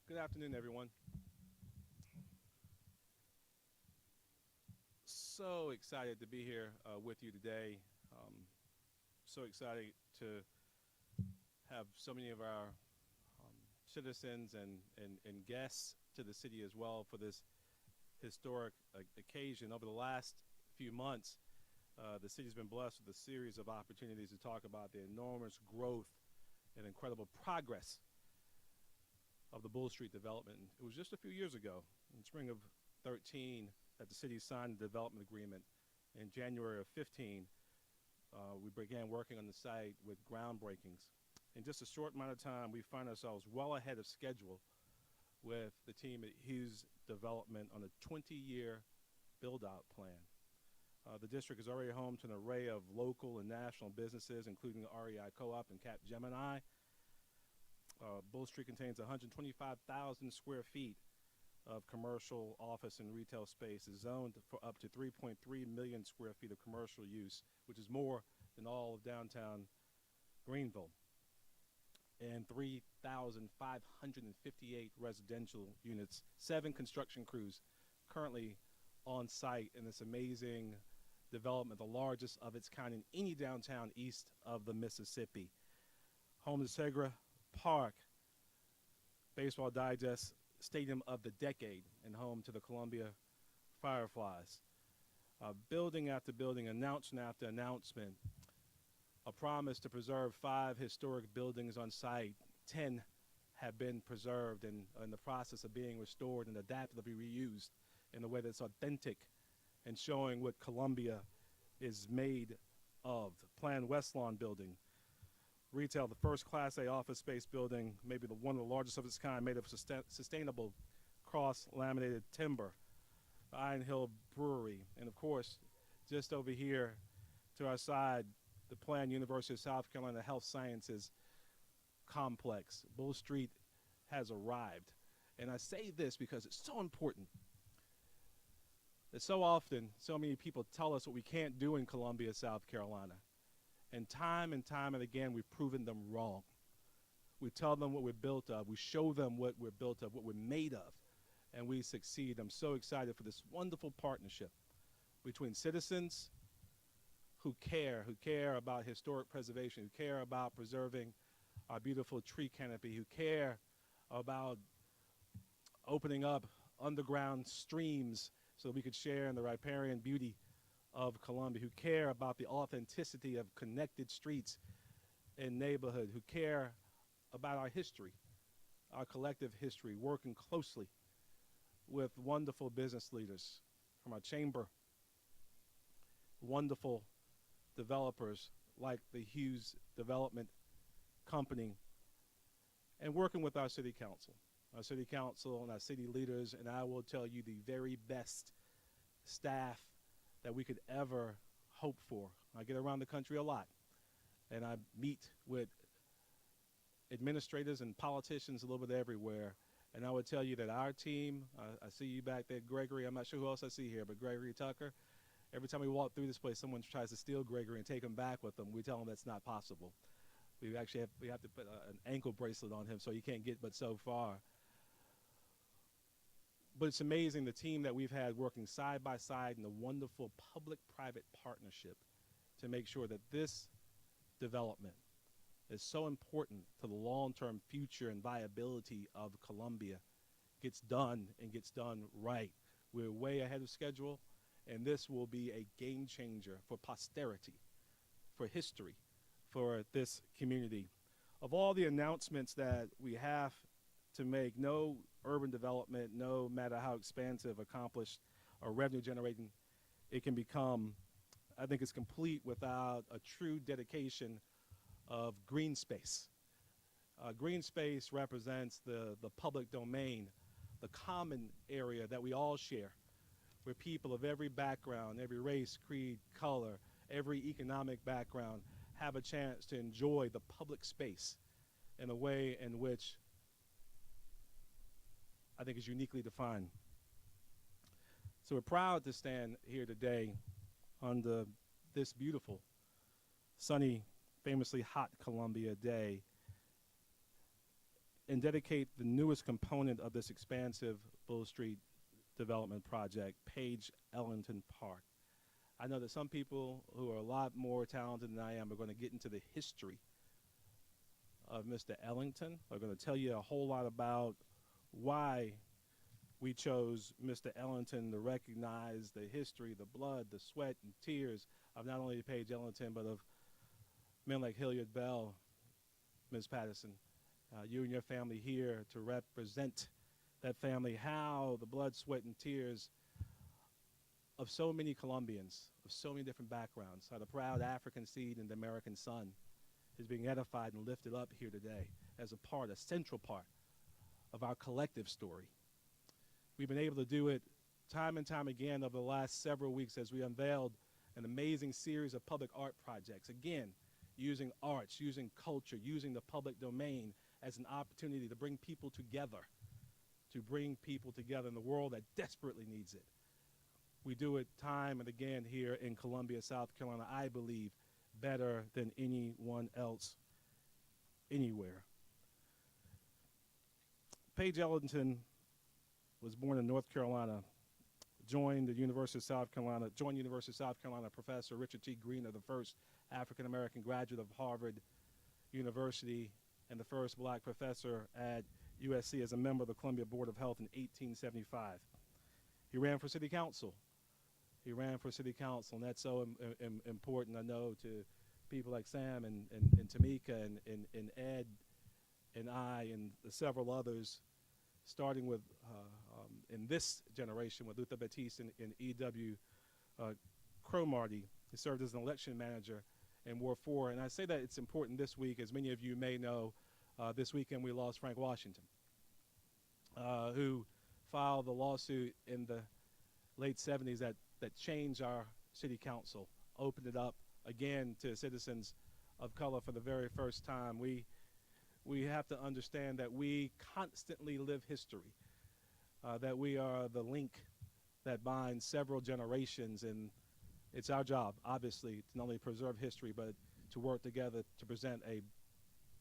Good afternoon, everyone. So excited to be here with you today. Um, so excited to have so many of our citizens and guests to the city as well for this historic occasion. Over the last few months, the city's been blessed with a series of opportunities to talk about the enormous growth and incredible progress of the Bull Street development. It was just a few years ago, in spring of 13, that the city signed the development agreement. In January of 15, we began working on the site with groundbreakings. In just a short amount of time, we find ourselves well ahead of schedule with the team at Hughes Development on a 20-year build-out plan. The district is already home to an array of local and national businesses, including the REI Co-op and Capgemini. Bull Street contains 125,000 square feet of commercial, office, and retail space, is zoned for up to 3.3 million square feet of commercial use, which is more than all of downtown Greenville, and 3,558 residential units, 7 construction crews currently on site in this amazing development, the largest of its kind in any downtown east of the Mississippi. Home to Segra Park, Baseball Digest Stadium of the Decade, and home to the Columbia Fireflies. Building after building, announcement after announcement, a promise to preserve 5 historic buildings on site. 10 have been preserved and in the process of being restored and adaptively reused in a way that's authentic and showing what Columbia is made of. Planned West Lawn building, retail, the first Class A office space building, maybe one of the largest of its kind, made of sustainable cross-laminated timber. Iron Hill Brewery, and of course, just over here to our side, the planned University of South Carolina Health Sciences complex. Bull Street has arrived. And I say this because it's so important that so often, so many people tell us what we can't do in Columbia, South Carolina. And time and again, we've proven them wrong. We tell them what we're built of. We show them what we're built of, what we're made of, and we succeed. I'm so excited for this wonderful partnership between citizens who care about historic preservation, who care about preserving our beautiful tree canopy, who care about opening up underground streams so we could share in the riparian beauty of Columbia, who care about the authenticity of connected streets and neighborhood, who care about our history, our collective history, working closely with wonderful business leaders from our chamber, wonderful developers like the Hughes Development Company, and working with our city council and our city leaders, and I will tell you, the very best staff that we could ever hope for. I get around the country a lot, and I meet with administrators and politicians a little bit everywhere, and I would tell you that our team, I see you back there, Gregory, I'm not sure who else I see here, but Gregory Tucker, every time we walk through this place, someone tries to steal Gregory and take him back with them. We tell them that's not possible. We have to put an ankle bracelet on him so he can't get but so far. But it's amazing the team that we've had working side by side in a wonderful public-private partnership to make sure that this development is so important to the long-term future and viability of Columbia gets done and gets done right. We're way ahead of schedule, and this will be a game changer for posterity, for history, for this community. Of all the announcements that we have to make, no urban development, no matter how expansive, accomplished, or revenue generating it can become, I think is complete without a true dedication of green space. Green space represents the public domain, the common area that we all share, where people of every background, every race, creed, color, every economic background have a chance to enjoy the public space in a way in which I think is uniquely defined. So we're proud to stand here today on this beautiful, sunny, famously hot Columbia day and dedicate the newest component of this expansive Bull Street development project, Page Ellington Park. I know that some people who are a lot more talented than I am are going to get into the history of Mr. Ellington. Are going to tell you a whole lot about why we chose Mr. Ellington to recognize the history, the blood, the sweat, and tears of not only Page Ellington, but of men like Hilliard Bell, Ms. Patterson, you and your family here to represent that family, how the blood, sweat, and tears of so many Colombians, of so many different backgrounds, how the proud African seed and the American son is being edified and lifted up here today as a part, a central part of our collective story. We've been able to do it time and time again over the last several weeks as we unveiled an amazing series of public art projects, again, using arts, using culture, using the public domain as an opportunity to bring people together in the world that desperately needs it. We do it time and again here in Columbia, South Carolina, I believe, better than anyone else anywhere. Page Ellington was born in North Carolina, joined University of South Carolina Professor Richard T. Greener, the first African-American graduate of Harvard University and the first black professor at USC as a member of the Columbia Board of Health in 1875. He ran for city council. And that's so important, I know, to people like Sam and Tamika and Ed and I and several others, starting with, in this generation, with Luther Batiste and E.W. Cromartie. He served as an election manager in Ward 4. And I say that it's important this week, as many of you may know, this weekend we lost Frank Washington, who filed the lawsuit in the late 70s that changed our city council, opened it up again to citizens of color for the very first time. We have to understand that we constantly live history, that we are the link that binds several generations, and it's our job, obviously, to not only preserve history, but to work together to present a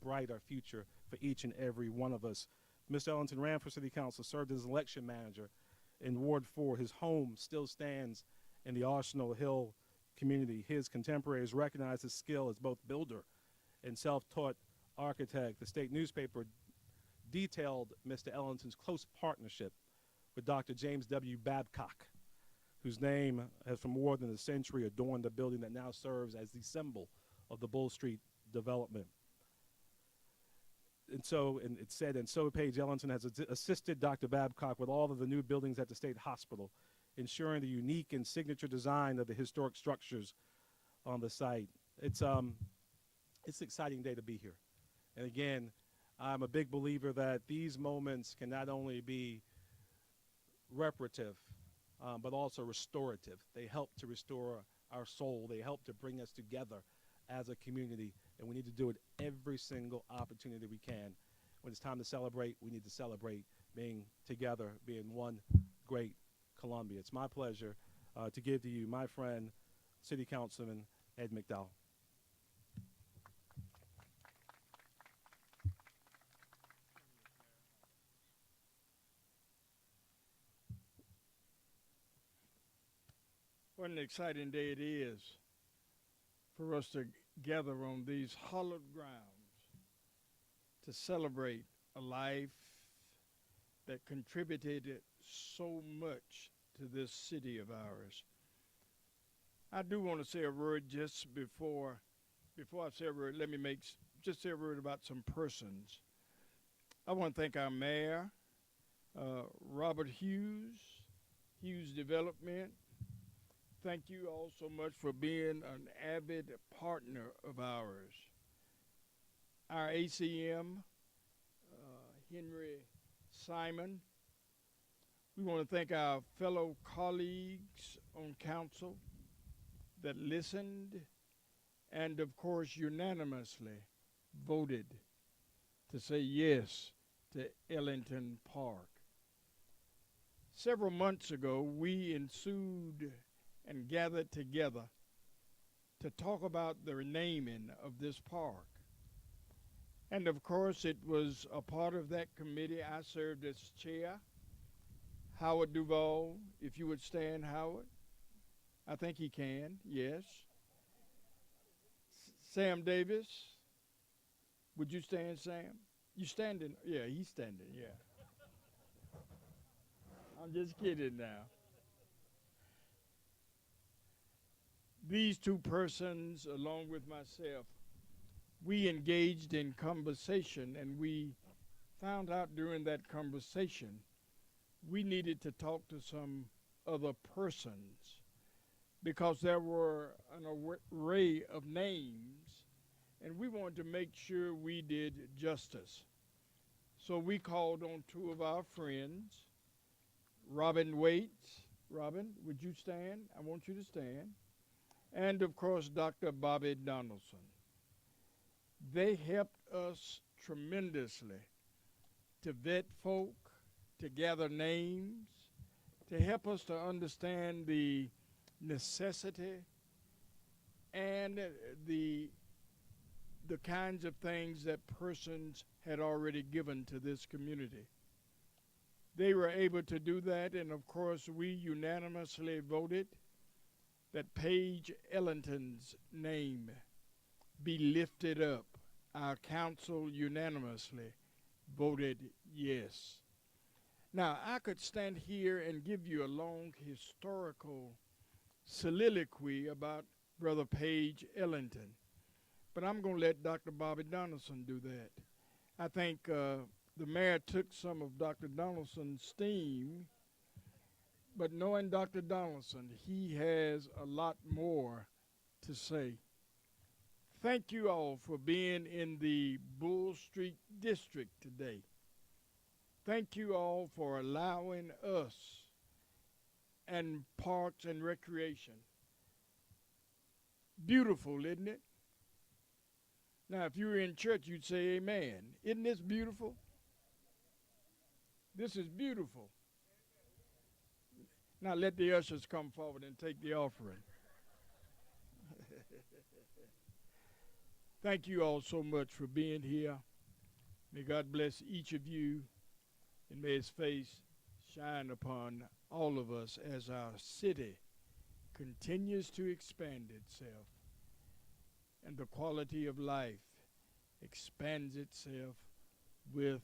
brighter future for each and every one of us. Mr. Ellington ran for city council, served as election manager in Ward 4. His home still stands in the Arsenal Hill community. His contemporaries recognize his skill as both builder and self-taught architect. The state newspaper detailed Mr. Ellington's close partnership with Dr. James W. Babcock, whose name has for more than a century adorned the building that now serves as the symbol of the Bull Street development. And so Page Ellington has assisted Dr. Babcock with all of the new buildings at the state hospital, ensuring the unique and signature design of the historic structures on the site. It's an exciting day to be here. And again, I'm a big believer that these moments can not only be reparative, but also restorative. They help to restore our soul. They help to bring us together as a community, and we need to do it every single opportunity we can. When it's time to celebrate, we need to celebrate being together, being one great Columbia. It's my pleasure to give to you my friend, City Councilman Ed McDowell. What an exciting day it is for us to gather on these hallowed grounds to celebrate a life that contributed so much to this city of ours. I do want to say a word just before I say a word, let me just say a word about some persons. I want to thank our mayor, Robert Hughes Development. Thank you all so much for being an avid partner of ours. Our ACM, Henry Simon. We want to thank our fellow colleagues on council that listened and, of course, unanimously voted to say yes to Ellington Park. Several months ago, we ensued and gathered together to talk about the renaming of this park. And of course, it was a part of that committee. I served as chair. Howard Duvall, if you would stand, Howard. I think he can, yes. Sam Davis, would you stand, Sam? You standing? Yeah, he's standing, yeah. I'm just kidding now. These two persons, along with myself, we engaged in conversation, and we found out during that conversation we needed to talk to some other persons because there were an array of names, and we wanted to make sure we did justice. So we called on two of our friends, Robin Waits. Robin, would you stand? I want you to stand. And of course, Dr. Bobby Donaldson. They helped us tremendously to vet folk, to gather names, to help us to understand the necessity and the kinds of things that persons had already given to this community. They were able to do that, and of course, we unanimously voted that Page Ellington's name be lifted up. Our council unanimously voted yes. Now, I could stand here and give you a long historical soliloquy about Brother Page Ellington, but I'm going to let Dr. Bobby Donaldson do that. I think the mayor took some of Dr. Donaldson's steam, but knowing Dr. Donaldson, he has a lot more to say. Thank you all for being in the Bull Street District today. Thank you all for allowing us and Parks and Recreation. Beautiful, isn't it? Now, if you were in church, you'd say amen. Isn't this beautiful? This is beautiful. Now let the ushers come forward and take the offering. Thank you all so much for being here. May God bless each of you, and may his face shine upon all of us as our city continues to expand itself and the quality of life expands itself with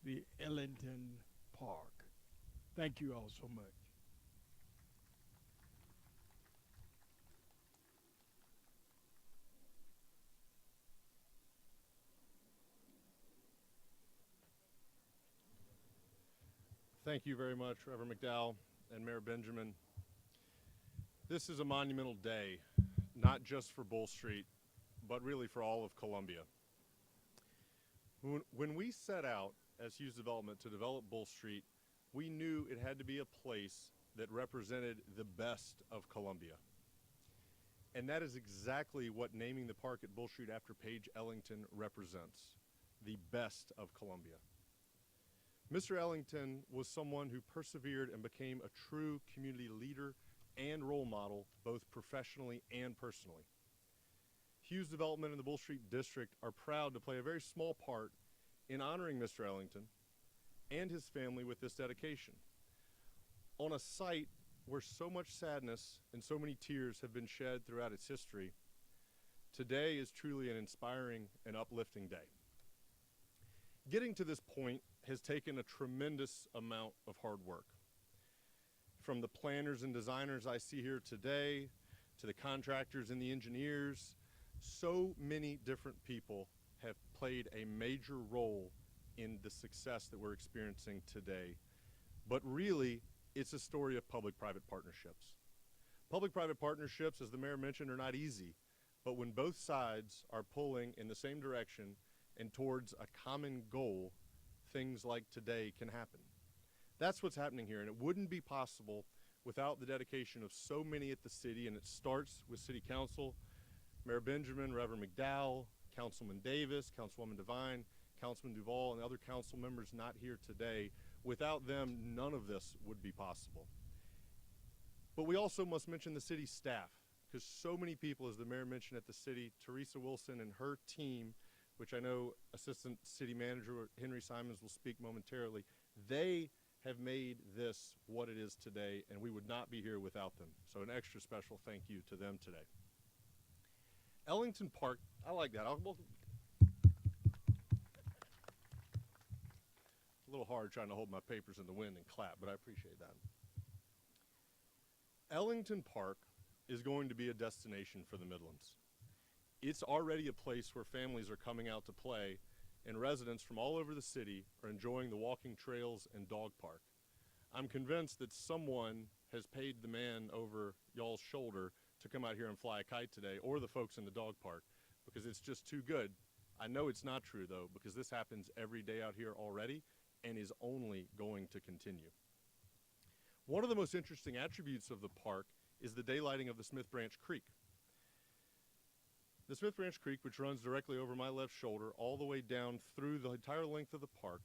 the Ellington Park. Thank you all so much. Thank you very much, Reverend McDowell and Mayor Benjamin. This is a monumental day, not just for Bull Street, but really for all of Columbia. When we set out as Hughes Development to develop Bull Street, we knew it had to be a place that represented the best of Columbia. And that is exactly what naming the park at Bull Street after Page Ellington represents, the best of Columbia. Mr. Ellington was someone who persevered and became a true community leader and role model, both professionally and personally. Hughes Development and the Bull Street District are proud to play a very small part in honoring Mr. Ellington and his family with this dedication. On a site where so much sadness and so many tears have been shed throughout its history, today is truly an inspiring and uplifting day. Getting to this point has taken a tremendous amount of hard work. From the planners and designers I see here today, to the contractors and the engineers, so many different people have played a major role in the success that we're experiencing today. But really, it's a story of public-private partnerships. Public-private partnerships, as the mayor mentioned, are not easy, but when both sides are pulling in the same direction and towards a common goal, things like today can happen. That's what's happening here, and it wouldn't be possible without the dedication of so many at the city, and it starts with City Council, Mayor Benjamin, Reverend McDowell, Councilman Davis, Councilwoman Devine, Councilman Duvall, and other council members not here today. Without them, none of this would be possible. But we also must mention the city staff, because so many people, as the mayor mentioned at the city, Teresa Wilson and her team which I know Assistant City Manager Henry Simons will speak momentarily, they have made this what it is today, and we would not be here without them. So an extra special thank you to them today. Ellington Park, I like that. A little hard trying to hold my papers in the wind and clap, but I appreciate that. Ellington Park is going to be a destination for the Midlands. It's already a place where families are coming out to play, and residents from all over the city are enjoying the walking trails and dog park. I'm convinced that someone has paid the man over y'all's shoulder to come out here and fly a kite today, or the folks in the dog park, because it's just too good. I know it's not true, though, because this happens every day out here already and is only going to continue. One of the most interesting attributes of the park is the daylighting of the Smith Branch Creek. The Smith Branch Creek, which runs directly over my left shoulder all the way down through the entire length of the park,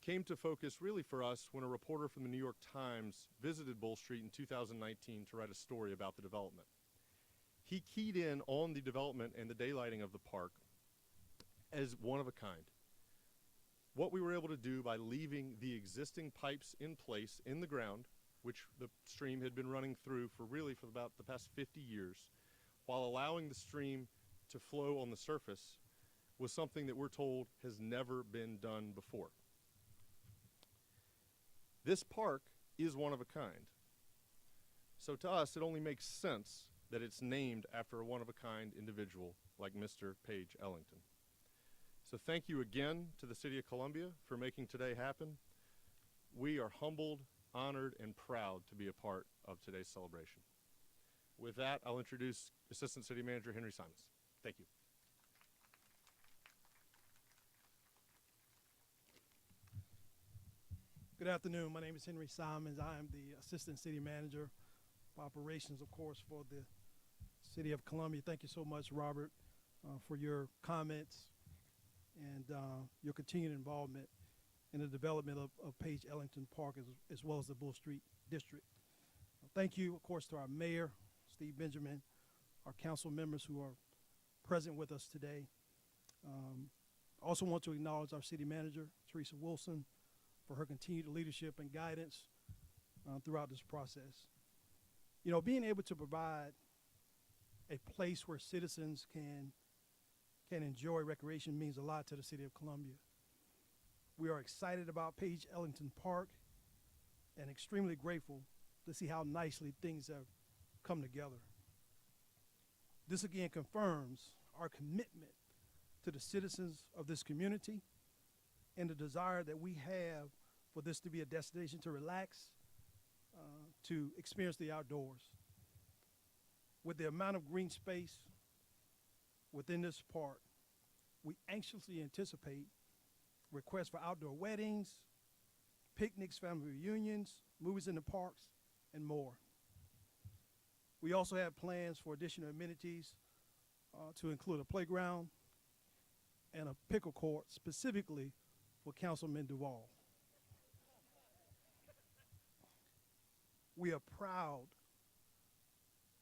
came to focus really for us when a reporter from the New York Times visited Bull Street in 2019 to write a story about the development. He keyed in on the development and the daylighting of the park as one of a kind. What we were able to do by leaving the existing pipes in place in the ground, which the stream had been running through for about the past 50 years, while allowing the stream to flow on the surface, was something that we're told has never been done before. This park is one of a kind. So to us, it only makes sense that it's named after a one-of-a-kind individual like Mr. Page Ellington. So thank you again to the City of Columbia for making today happen. We are humbled, honored, and proud to be a part of today's celebration. With that, I'll introduce Assistant City Manager Henry Simons. Thank you. Good afternoon. My name is Henry Simons. I am the Assistant City Manager for Operations, of course, for the City of Columbia. Thank you so much, Robert, for your comments and your continued involvement in the development of Page Ellington Park as well as the Bull Street District. Thank you, of course, to our Mayor, Steve Benjamin, our council members who are present with us today. I also want to acknowledge our City Manager, Teresa Wilson, for her continued leadership and guidance throughout this process. You know, being able to provide a place where citizens can enjoy recreation means a lot to the City of Columbia. We are excited about Page Ellington Park and extremely grateful to see how nicely things have come together. This again confirms our commitment to the citizens of this community and the desire that we have for this to be a destination to relax, to experience the outdoors. With the amount of green space within this park, we anxiously anticipate requests for outdoor weddings, picnics, family reunions, movies in the parks, and more. We also have plans for additional amenities to include a playground and a pickle court specifically for Councilman Duvall. We are proud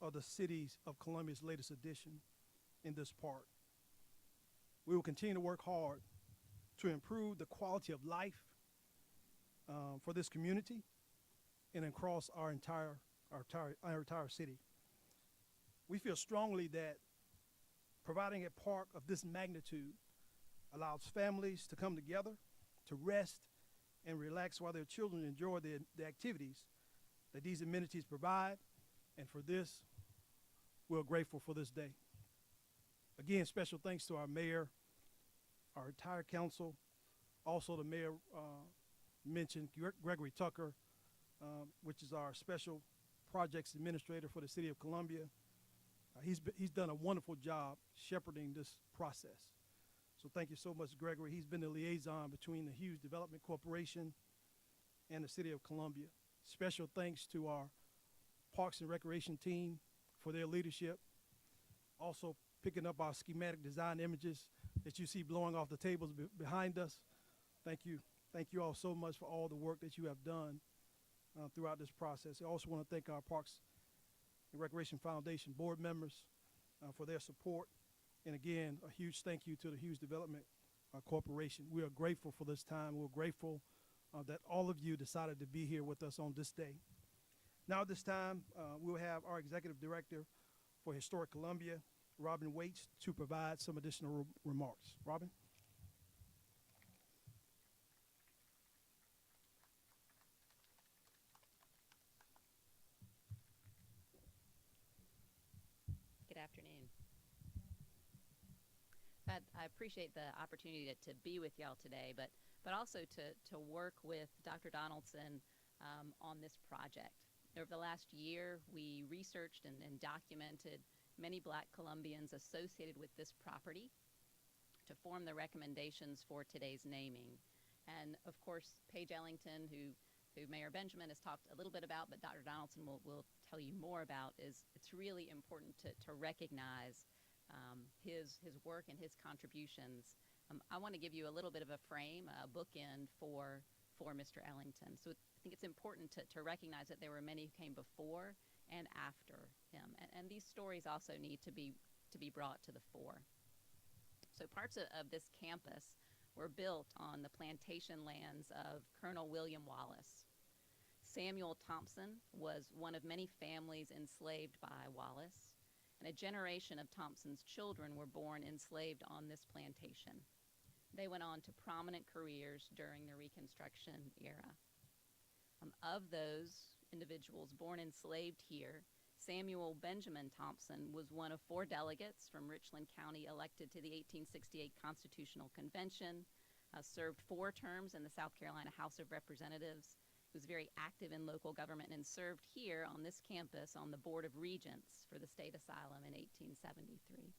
of the City of Columbia's latest addition in this park. We will continue to work hard to improve the quality of life for this community and across our entire city. We feel strongly that providing a park of this magnitude allows families to come together, to rest and relax while their children enjoy the activities that these amenities provide, and for this, we're grateful for this day. Again, special thanks to our mayor, our entire council, also the mayor mentioned Gregory Tucker, which is our special projects administrator for the City of Columbia. He's done a wonderful job shepherding this process. So thank you so much, Gregory. He's been the liaison between the Hughes Development Corporation and the City of Columbia. Special thanks to our Parks and Recreation team for their leadership. Also picking up our schematic design images that you see blowing off the tables behind us. Thank you. Thank you all so much for all the work that you have done throughout this process. I also want to thank our Parks and Recreation Foundation board members for their support And again, a huge thank you to the Hughes Development Corporation. We are grateful for this time. We're grateful that all of you decided to be here with us on this day. Now at this time, we'll have our Executive Director for Historic Columbia, Robin Waits, to provide some additional remarks. Robin? Good afternoon. I appreciate the opportunity to be with y'all today, but also to work with Dr. Donaldson on this project. Over the last year, we researched and documented many Black Columbians associated with this property to form the recommendations for today's naming. And of course, Page Ellington, who Mayor Benjamin has talked a little bit about, but Dr. Donaldson will tell you more about, is it's really important to recognize his work and his contributions. I want to give you a little bit of a frame, a bookend for Mr. Ellington. So I think it's important to recognize that there were many who came before and after him, and these stories also need to be brought to the fore. So parts of this campus were built on the plantation lands of Colonel William Wallace. Samuel Thompson was one of many families enslaved by Wallace, and a generation of Thompson's children were born enslaved on this plantation. They went on to prominent careers during the Reconstruction era. Of those individuals born enslaved here, Samuel Benjamin Thompson was one of 4 delegates from Richland County elected to the 1868 Constitutional Convention, served 4 terms in the South Carolina House of Representatives, was very active in local government, and served here on this campus on the Board of Regents for the State Asylum in 1873.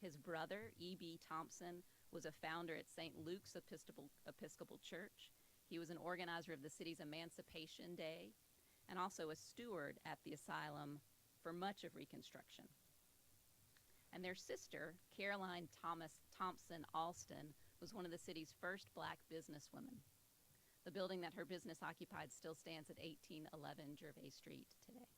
His brother, E.B. Thompson, was a founder at St. Luke's Episcopal Church. He was an organizer of the city's Emancipation Day and also a steward at the asylum for much of Reconstruction. And their sister, Caroline Thompson Alston, was one of the city's first Black businesswomen. The building that her business occupied still stands at 1811 Gervais Street today.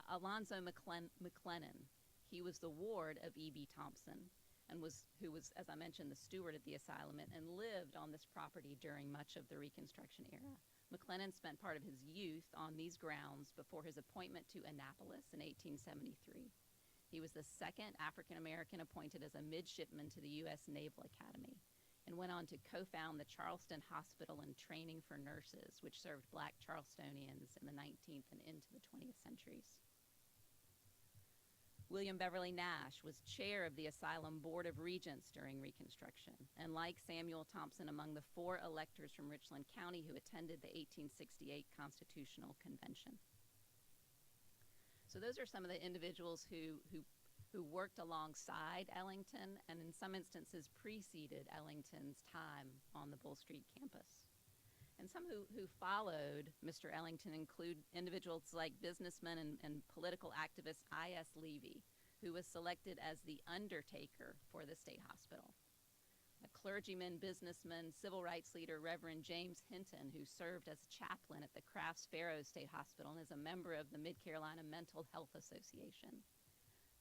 Alonzo McLennan, he was the ward of E.B. Thompson, and who was, as I mentioned, the steward at the asylum and lived on this property during much of the Reconstruction era. McLennan spent part of his youth on these grounds before his appointment to Annapolis in 1873. He was the second African-American appointed as a midshipman to the U.S. Naval Academy, and went on to co-found the Charleston Hospital and Training for Nurses, which served Black Charlestonians in the 19th and into the 20th centuries. William Beverly Nash was chair of the Asylum Board of Regents during Reconstruction, and like Samuel Thompson, among the 4 electors from Richland County who attended the 1868 Constitutional Convention. So those are some of the individuals who worked alongside Ellington and in some instances preceded Ellington's time on the Bull Street campus. And some who followed Mr. Ellington include individuals like businessman and political activist I.S. Levy, who was selected as the undertaker for the state hospital. A clergyman, businessman, civil rights leader, Reverend James Hinton, who served as chaplain at the Crafts Barrows State Hospital and is a member of the Mid-Carolina Mental Health Association.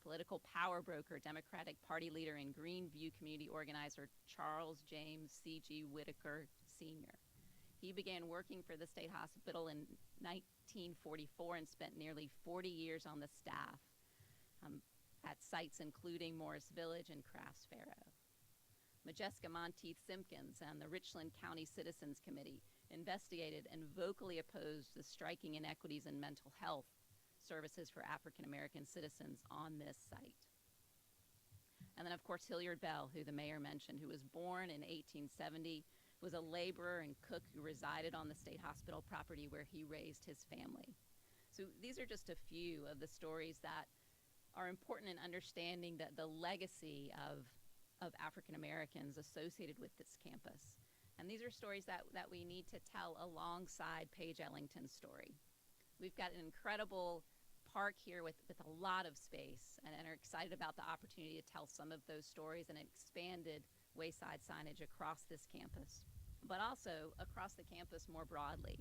Political power broker, Democratic Party leader, and Greenview community organizer Charles James C.G. Whitaker Sr. He began working for the state hospital in 1944 and spent nearly 40 years on the staff at sites including Morris Village and Crafts Barrow. Majeska Monteith Simpkins and the Richland County Citizens Committee investigated and vocally opposed the striking inequities in mental health services for African American citizens on this site. And then, of course, Hilliard Bell, who the mayor mentioned, who was born in 1870, was a laborer and cook who resided on the state hospital property where he raised his family. So these are just a few of the stories that are important in understanding the legacy of African Americans associated with this campus. And these are stories that we need to tell alongside Page Ellington's story. We've got an incredible park here with a lot of space and are excited about the opportunity to tell some of those stories and expanded wayside signage across this campus, but also across the campus more broadly.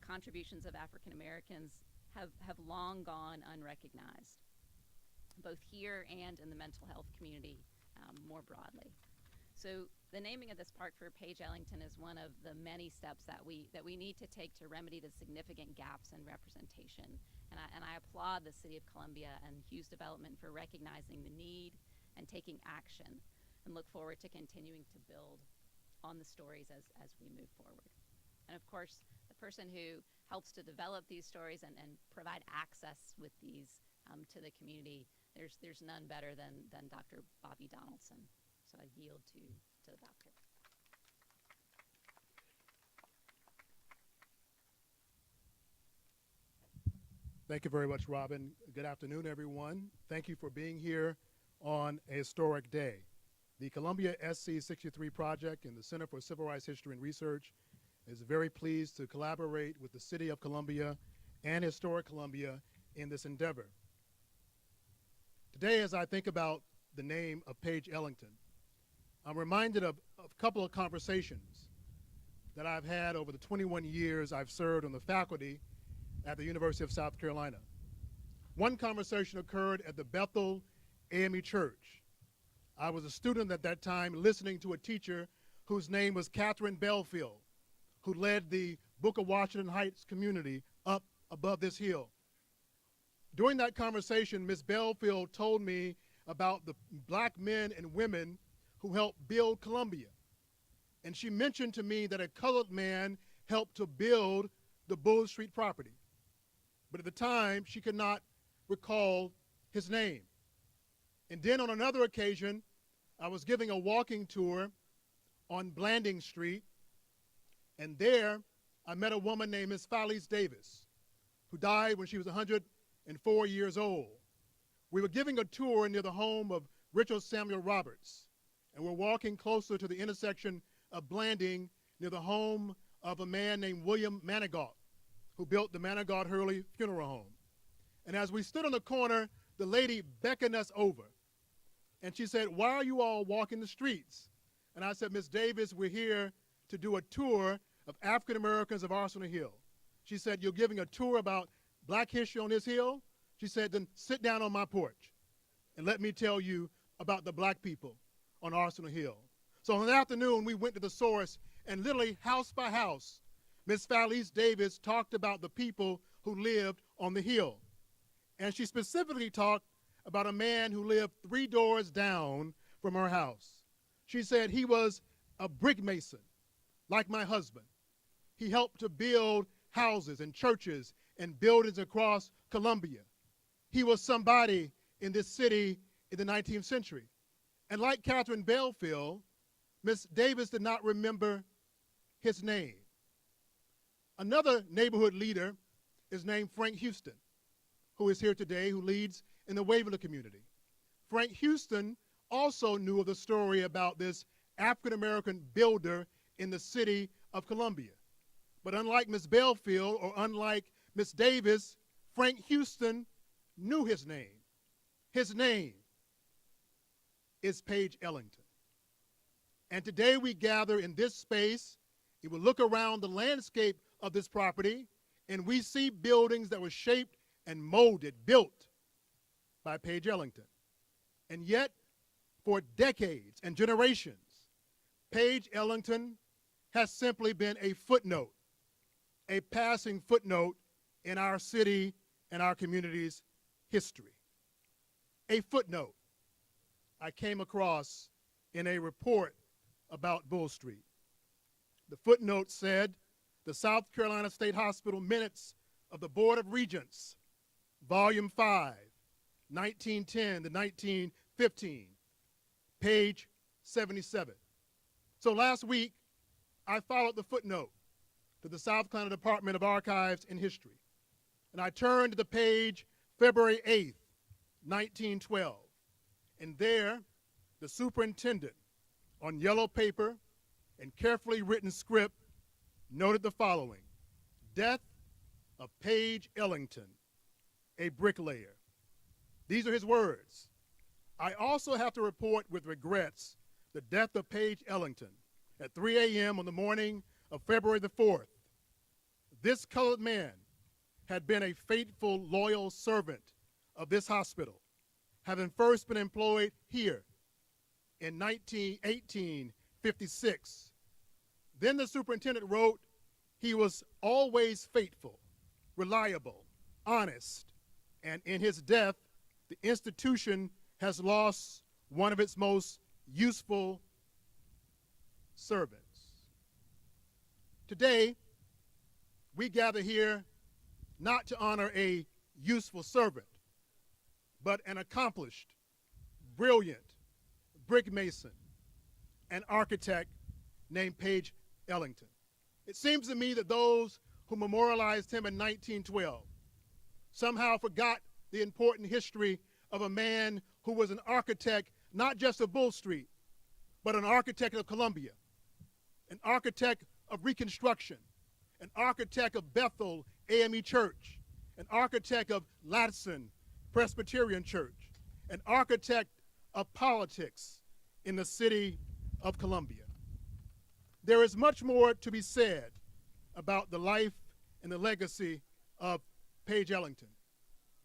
Contributions of African Americans have long gone unrecognized. both here and in the mental health community more broadly. So the naming of this park for Page Ellington is one of the many steps that we need to take to remedy the significant gaps in representation. And I applaud the City of Columbia and Hughes Development for recognizing the need and taking action, and look forward to continuing to build on the stories as we move forward. And of course, the person who helps to develop these stories and provide access with these to the community, there's none better than Dr. Bobby Donaldson. So I yield to the doctor. Thank you very much, Robin. Good afternoon, everyone. Thank you for being here on a historic day. The Columbia SC 63 Project and the Center for Civil Rights History and Research is very pleased to collaborate with the City of Columbia and Historic Columbia in this endeavor. Today, as I think about the name of Page Ellington, I'm reminded of a couple of conversations that I've had over the 21 years I've served on the faculty at the University of South Carolina. One conversation occurred at the Bethel AME Church. I was a student at that time listening to a teacher whose name was Catherine Belfield, who led the Booker Washington Heights community up above this hill. During that conversation, Ms. Belfield told me about the black men and women who helped build Columbia. And she mentioned to me that a colored man helped to build the Bull Street property. But at the time, she could not recall his name. And then on another occasion, I was giving a walking tour on Blanding Street, and there I met a woman named Miss Falice Davis, who died when she was 104 years old. We were giving a tour near the home of Richard Samuel Roberts, and we're walking closer to the intersection of Blanding near the home of a man named William Manigault, who built the Manigault Hurley Funeral Home. And as we stood on the corner, the lady beckoned us over. And she said, "Why are you all walking the streets?" And I said, "Miss Davis, we're here to do a tour of African Americans of Arsenal Hill." She said, "You're giving a tour about black history on this hill?" She said, "Then sit down on my porch and let me tell you about the black people on Arsenal Hill." So in the afternoon, we went to the source, and literally house by house, Miss Falice Davis talked about the people who lived on the hill. And she specifically talked about a man who lived 3 doors down from her house. She said he was a brick mason, like my husband. He helped to build houses and churches and buildings across Columbia. He was somebody in this city in the 19th century. And like Catherine Belfield, Miss Davis did not remember his name. Another neighborhood leader is named Frank Houston, who is here today, who leads in the Waverly community. Frank Houston also knew of the story about this African-American builder in the city of Columbia. But unlike Miss Belfield or unlike Miss Davis, Frank Houston knew his name. His name is Page Ellington. And today we gather in this space, and we look around the landscape of this property, and we see buildings that were shaped and molded, built by Page Ellington. And yet, for decades and generations, Page Ellington has simply been a footnote, a passing footnote in our city and our community's history. A footnote I came across in a report about Bull Street. The footnote said, "The South Carolina State Hospital Minutes of the Board of Regents, Volume 5, 1910 to 1915, page 77. So last week, I followed the footnote to the South Carolina Department of Archives and History, and I turned to the page February 8th, 1912, and there, the superintendent, on yellow paper and carefully written script, noted the following: "Death of Page Ellington, a bricklayer." These are his words. I also have to report with regrets the death of Page Ellington at 3 a.m. on the morning of February the 4th. This colored man had been a faithful, loyal servant of this hospital. having first been employed here in 1856. Then the superintendent wrote, he was always faithful, reliable, honest, and in his death, the institution has lost one of its most useful servants. Today, we gather here not to honor a useful servant, but an accomplished, brilliant brick mason and architect named Page Ellington. It seems to me that those who memorialized him in 1912 somehow forgot the important history of a man who was an architect not just of Bull Street, but an architect of Columbia, an architect of Reconstruction, an architect of Bethel AME Church, an architect of Latson Presbyterian Church, an architect of politics in the city of Columbia. There is much more to be said about the life and the legacy of Page Ellington.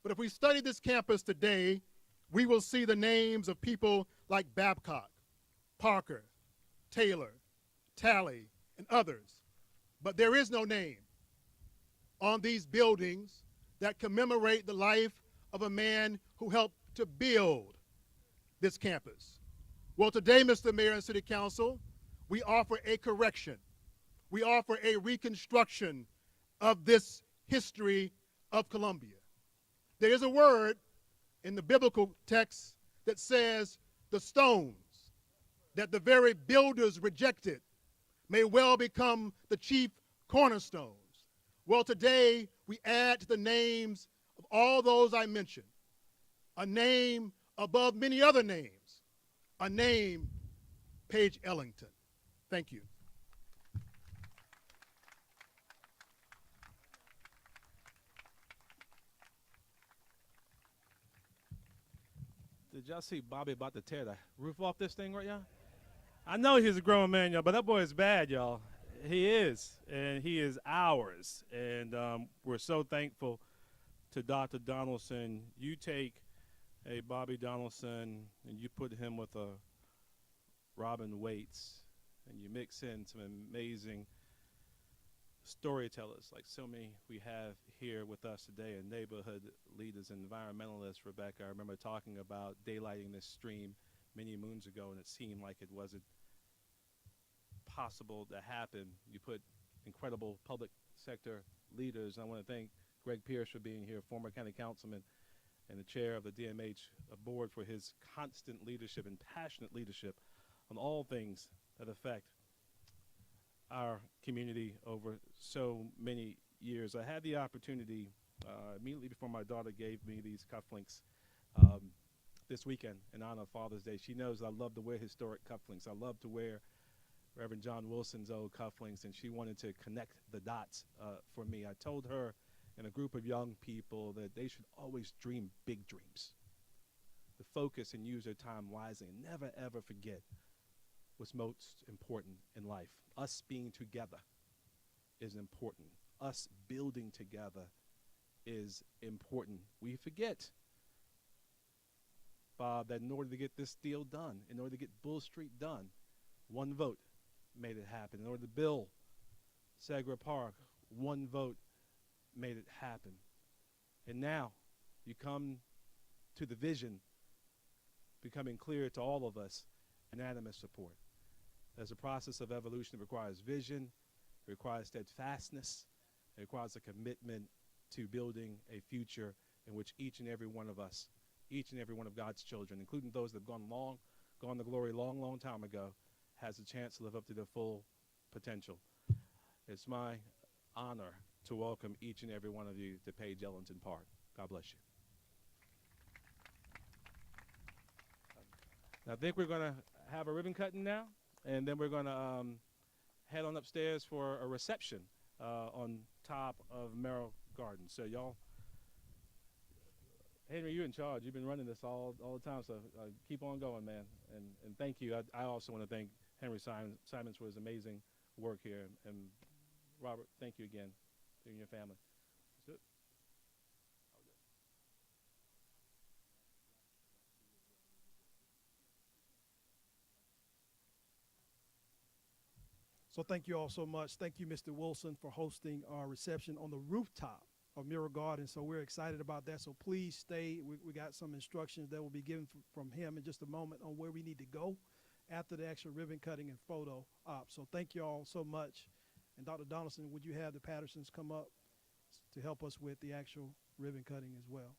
But if we study this campus today, we will see the names of people like Babcock, Parker, Taylor, Talley, and others. But there is no name on these buildings that commemorate the life of a man who helped to build this campus. Well, today, Mr. Mayor and City Council, we offer a correction. We offer a reconstruction of this history of Columbia. There is a word in the biblical text that says the stones that the very builders rejected may well become the chief cornerstones. Well, today we add to the names of all those I mentioned a name above many other names, a name, Page Ellington. Thank you. Did y'all see Bobby about to tear the roof off this thing right now? I know he's a grown man, y'all, but that boy is bad, y'all. He is, and he is ours. And we're so thankful to Dr. Donaldson. You take a Bobby Donaldson and you put him with a Robin Waits, and you mix in some amazing storytellers like so many we have here with us today, and neighborhood leaders and environmentalists. Rebecca, I remember talking about daylighting this stream many moons ago, and it seemed like it wasn't possible to happen. You put incredible public sector leaders. I want to thank Greg Pierce for being here, former county councilman and the chair of the DMH board, for his constant leadership and passionate leadership on all things that affect our community over so many years. I had the opportunity immediately before my daughter gave me these cufflinks this weekend in honor of Father's Day. She knows I love to wear historic cufflinks. I love to wear Reverend John Wilson's old cufflinks, and she wanted to connect the dots for me. I told her and a group of young people that they should always dream big dreams, to focus and use their time wisely, and never ever forget what's most important in life. Us being together is important. Us building together is important. We forget, Bob, that in order to get this deal done, in order to get Bull Street done, one vote made it happen. In order to build Segra Park, one vote made it happen. And now you come to the vision becoming clear to all of us, unanimous support. There's a process of evolution that requires vision, it requires steadfastness, it requires a commitment to building a future in which each and every one of us, each and every one of God's children, including those that have gone to glory long, long time ago, has a chance to live up to their full potential. It's my honor to welcome each and every one of you to Page Ellington Park. God bless you. I think we're going to have a ribbon cutting now, and then we're going to head on upstairs for a reception on top of Merrill Gardens. So y'all, Henry, you're in charge. You've been running this all the time, so keep on going, man. And thank you. I also want to thank Henry Simons for his amazing work here. And Robert, thank you again, you and your family. Let's do it. So thank you all so much. Thank you, Mr. Wilson, for hosting our reception on the rooftop of Mural Garden. So we're excited about that. So please stay. We got some instructions that will be given from him in just a moment on where we need to go after the actual ribbon cutting and photo op. So thank you all so much. And Dr. Donaldson, would you have the Pattersons come up to help us with the actual ribbon cutting as well?